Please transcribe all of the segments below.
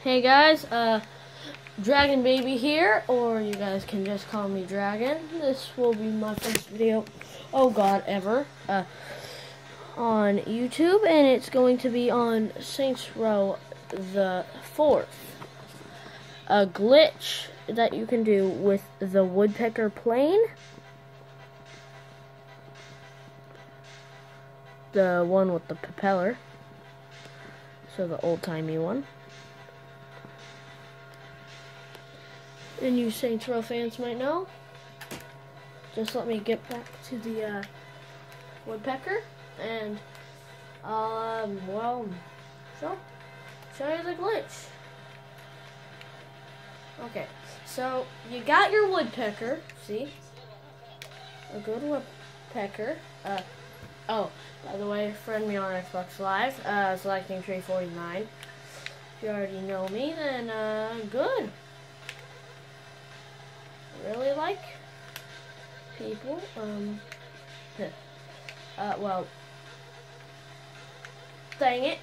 Hey guys, Dragon Baby here, or you guys can just call me Dragon. This will be my first video, oh god, ever, on YouTube, and it's going to be on Saints Row the 4th. A glitch that you can do with the Woodpecker plane. The one with the propeller. So the old-timey one. And you Saints Row fans might know. Just let me get back to the Woodpecker and well, show you the glitch. Okay, so you got your Woodpecker, see? A good Woodpecker. Oh, by the way, friend me on Xbox Live, selecting 349. If you already know me, then good. Really like people. Well, dang it.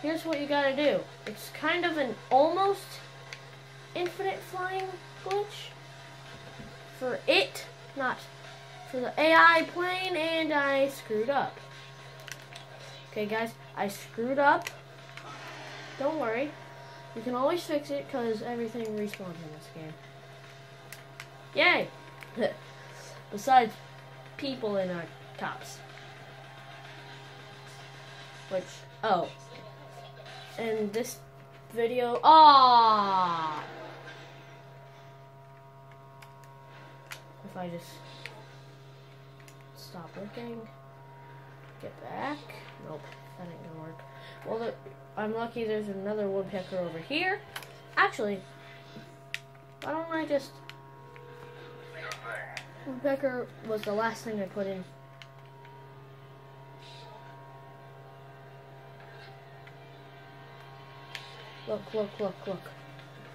Here's what you gotta do. It's kind of an almost infinite flying glitch for it, not for the AI plane, and I screwed up. Okay, guys, I screwed up. Don't worry. You can always fix it because everything respawns in this game. Yay! Besides people in our tops. Which, oh. In this video, if I just stop looking, get back. Nope, that ain't gonna work. Well, I'm lucky there's another Woodpecker over here. Actually, why don't I just... Woodpecker was the last thing I put in. Look.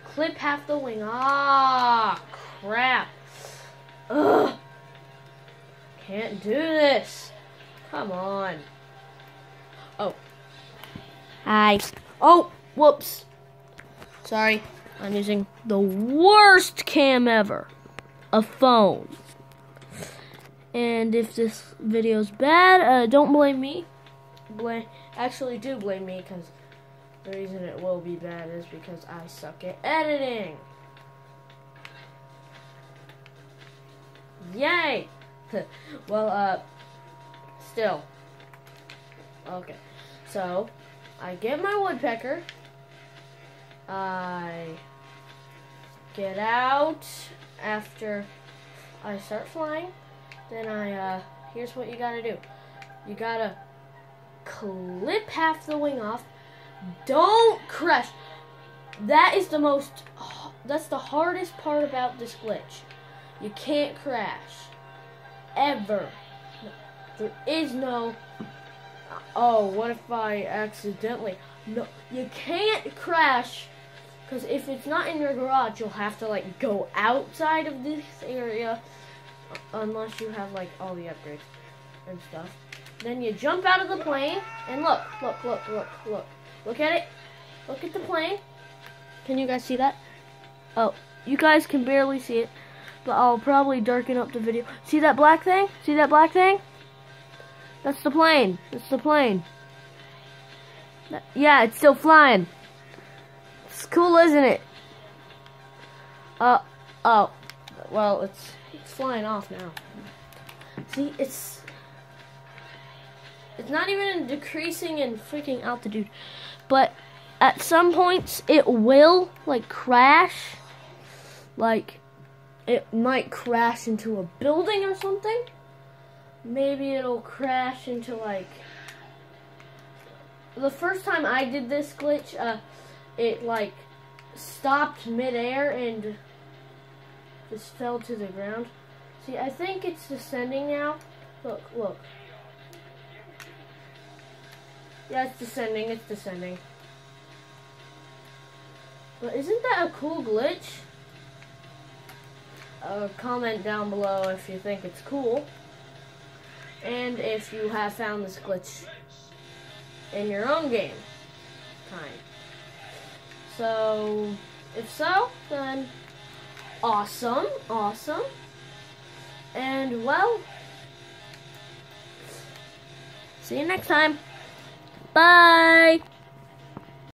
Clip half the wing. Ah, crap. Ugh. Can't do this. Come on. Oh. Hi. Oh, whoops. Sorry. I'm using the worst cam ever. A phone. And if this video's bad, don't blame me. Actually, do blame me, because the reason it will be bad is because I suck at editing. Yay! Well, still. Okay. So, I get my Woodpecker. I get out after I start flying. Then here's what you gotta do. You gotta clip half the wing off. Don't crash. That is that's the hardest part about this glitch. You can't crash. Ever. There is no, oh, what if I accidentally, no, you can't crash, because if it's not in your garage, you'll have to, like, go outside of this area, unless you have, like, all the upgrades and stuff. Then you jump out of the plane, and look. Look at it. Look at the plane. Can you guys see that? Oh, you guys can barely see it, but I'll probably darken up the video. See that black thing? See that black thing? That's the plane. That's the plane. Yeah, it's still flying. It's cool, isn't it? Oh. Well, it's flying off now. See, it's not even decreasing in freaking altitude, but at some points it will, like, crash. Like, it might crash into a building or something. Maybe it'll crash into, like, the first time I did this glitch, it, like, stopped midair and just fell to the ground. See, I think it's descending now. Look. Yeah, it's descending. But isn't that a cool glitch? Comment down below if you think it's cool. And if you have found this glitch in your own game time. So, if so, then awesome, awesome. And, well, see you next time. Bye.